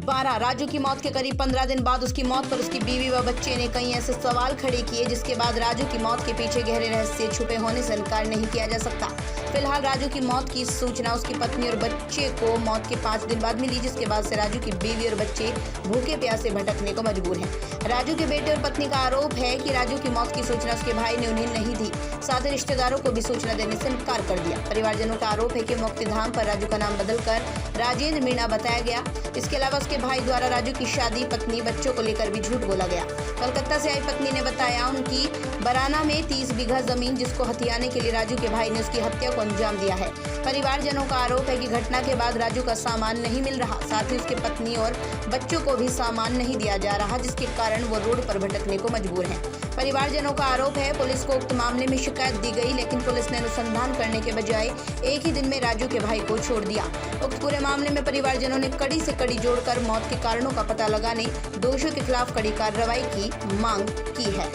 12 राजू की मौत के करीब 15 दिन बाद उसकी मौत पर उसकी बीवी व बच्चे ने कई ऐसे सवाल खड़े किए जिसके बाद राजू की मौत के पीछे गहरे रहस्य छुपे होने से इनकार नहीं किया जा सकता। फिलहाल राजू की मौत की सूचना उसकी पत्नी और बच्चे को मौत के 5 दिन बाद मिली, जिसके बाद से राजू की बीवी और बच्चे भूखे प्यासे भटकने को मजबूर हैं। राजू के बेटे और पत्नी का आरोप है कि राजू की मौत की सूचना उसके भाई ने उन्हें नहीं दी, साथ ही रिश्तेदारों को भी सूचना देने से इनकार कर दिया। परिवारजनों का आरोप है कि मुक्तिधाम पर राजू का नाम बदलकर राजेंद्र मीणा बताया गया। इसके अलावा उसके भाई द्वारा राजू की शादी, पत्नी, बच्चों को लेकर भी झूठ बोला गया। कलकत्ता से आई पत्नी ने बताया उनकी बराना में 30 बीघा जमीन जिसको हथियाने के लिए राजू के भाई ने उसकी हत्या को अंजाम दिया है। परिवारजनों का आरोप है कि घटना के बाद राजू का सामान नहीं मिल रहा, साथ ही उसके पत्नी और बच्चों को भी सामान नहीं दिया जा रहा, जिसके कारण वो रोड पर भटकने को मजबूर हैं। परिवारजनों का आरोप है पुलिस को उक्त मामले में शिकायत दी गई, लेकिन पुलिस ने अनुसंधान करने के बजाय एक ही दिन में राजू के भाई को छोड़ दिया। उक्त पूरे मामले में परिवारजनों ने कड़ी से कड़ी जोड़कर मौत के कारणों का पता लगाने, दोषियों के खिलाफ कड़ी कार्रवाई की मांग की है।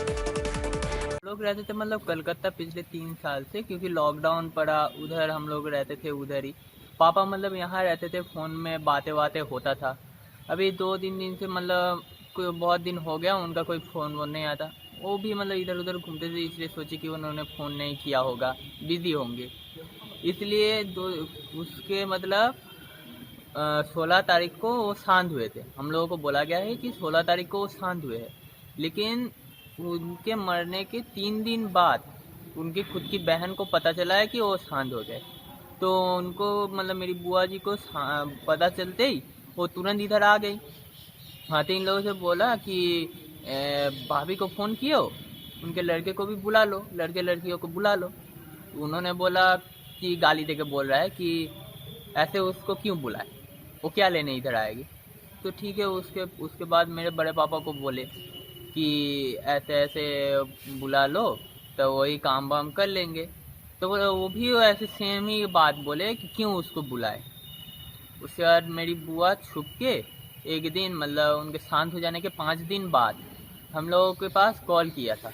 लोग रहते थे मतलब कलकत्ता पिछले 3 साल से, क्योंकि लॉकडाउन पड़ा, उधर हम लोग रहते थे उधर ही। पापा मतलब यहाँ रहते थे, फ़ोन में बातें होता था। अभी 2-3 दिन से मतलब बहुत दिन हो गया उनका कोई फ़ोन वोन नहीं आता। वो भी मतलब इधर उधर घूमते थे, इसलिए सोचे कि उन्होंने फ़ोन नहीं किया होगा, बिज़ी होंगे, इसलिए उसके मतलब 16 तारीख को वो शांत हुए थे। हम लोगों को बोला गया है कि 16 तारीख को वो शांत हुए हैं, लेकिन उनके मरने के 3 दिन बाद उनकी खुद की बहन को पता चला है कि वो शांत हो गए। तो उनको मतलब मेरी बुआ जी को पता चलते ही वो तुरंत इधर आ गई। हाँ, तो इन लोगों से बोला कि भाभी को फ़ोन कियो, उनके लड़के को भी बुला लो, लड़के लड़कियों को बुला लो। उन्होंने बोला कि गाली देके बोल रहा है कि ऐसे उसको क्यों बुलाए, वो क्या लेने इधर आएगी। तो ठीक है, उसके बाद मेरे बड़े पापा को बोले कि ऐसे ऐसे बुला लो तो वही काम वाम कर लेंगे। तो वो भी ऐसे सेम ही बात बोले कि क्यों उसको बुलाए। उसके बाद मेरी बुआ छुप के एक दिन मतलब उनके शांत हो जाने के 5 दिन बाद हम लोगों के पास कॉल किया था।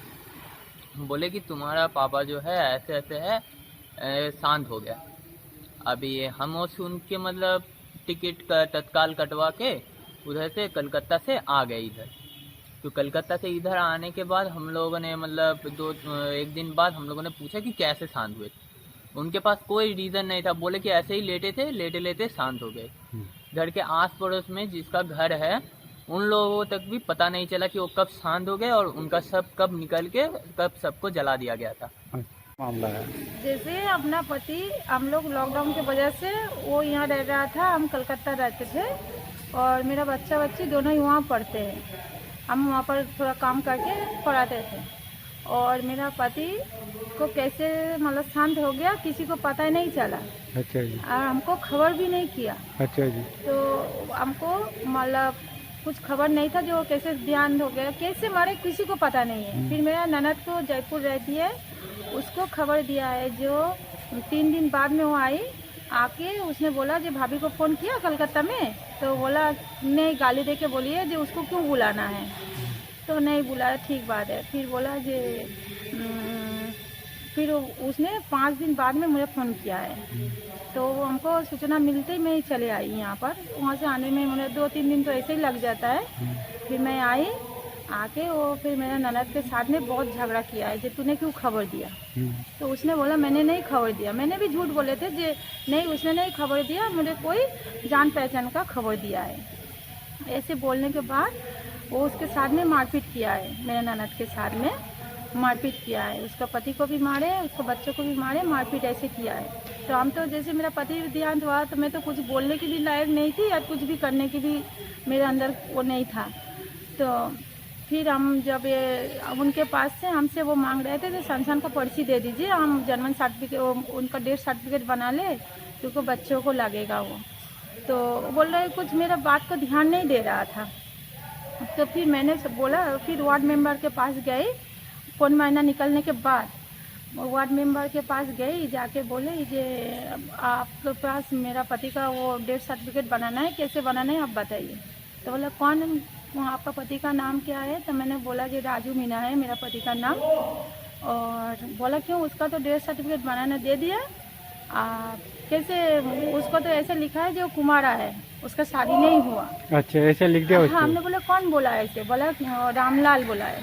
बोले कि तुम्हारा पापा जो है ऐसे ऐसे है, शांत हो गया। अभी हम वो सुन के मतलब टिकट का तत्काल कटवा के उधर से कलकत्ता से आ गए इधर। तो कलकत्ता से इधर आने के बाद हम लोगों ने मतलब एक दिन बाद हम लोगों ने पूछा कि कैसे शांत हुए। उनके पास कोई रीज़न नहीं था, बोले कि ऐसे ही लेटे थे, लेटे लेटे शांत हो गए। घर के आस पड़ोस में जिसका घर है उन लोगों तक भी पता नहीं चला कि वो कब शांत हो गए और उनका सब कब निकल के कब सबको जला दिया गया था। मामला है जैसे अपना पति, हम लोग लॉकडाउन की वजह से वो यहाँ रह रहा था, हम कलकत्ता रहते थे और मेरा बच्चा बच्ची दोनों ही वहाँ पढ़ते हैं। हम वहाँ पर थोड़ा काम करके पढ़ाते थे और मेरा पति को कैसे मतलब शांत हो गया किसी को पता ही नहीं चला। अच्छा जी। और हमको खबर भी नहीं किया। अच्छा जी। तो हमको मतलब कुछ खबर नहीं था जो कैसे ध्यान हो गया, कैसे मारे किसी को पता नहीं है। फिर मेरा ननद को जयपुर रहती है, उसको खबर दिया है, जो 3 दिन बाद में वो आई, आके उसने बोला जो भाभी को फ़ोन किया कलकत्ता में, तो बोला नहीं, गाली दे के बोली है जो उसको क्यों बुलाना है। तो नहीं बुलाया, ठीक बात है। फिर बोला जे फिर उसने 5 दिन बाद में मुझे फ़ोन किया है। तो हमको सूचना मिलते ही मैं चले आई यहाँ पर। वहाँ से आने में मुझे 2-3 दिन तो ऐसे ही लग जाता है। फिर मैं आई, आके वो फिर मेरा ननद के साथ में बहुत झगड़ा किया है, जो तूने क्यों खबर दिया। तो उसने बोला मैंने नहीं खबर दिया। मैंने भी झूठ बोले थे जे नहीं, उसने नहीं खबर दिया, मुझे कोई जान पहचान का खबर दिया है। ऐसे बोलने के बाद वो उसके साथ में मारपीट किया है, मेरे ननद के साथ में मारपीट किया है। उसका पति को भी मारे, उसके बच्चों को भी मारे, मारपीट ऐसे किया है। तो हम तो जैसे मेरा पति देहांत हुआ तो मैं तो कुछ बोलने की भी लायक नहीं थी या कुछ भी करने की भी मेरे अंदर वो नहीं था। तो फिर हम जब उनके पास से हमसे वो मांग रहे थे तो संस्थान का पर्ची दे दीजिए, हम जन्म सर्टिफिकेट उनका डेथ सर्टिफिकेट बना ले क्योंकि बच्चों को लगेगा वो। तो बोल रहे कुछ मेरा बात को ध्यान नहीं दे रहा था। तो फिर मैंने बोला, फिर वार्ड मेंबर के पास गई, कौन महीना निकलने के बाद वार्ड मेंबर के पास गई, जाके बोले जे आपके पास मेरा पति का वो डेथ सर्टिफिकेट बनाना है, कैसे बनाना है आप बताइए। तो बोला कौन, आपका पति का नाम क्या है। तो मैंने बोला कि राजू मीणा है मेरा पति का नाम। और बोला क्यों, उसका तो डेथ सर्टिफिकेट बनाना दे दिया, कैसे उसको तो ऐसे लिखा है जो कुमारा है, उसका शादी नहीं हुआ। अच्छा, ऐसे लिख दिया हाँ, उसको? हमने बोला कौन बोला ऐसे, बोला रामलाल बोला है।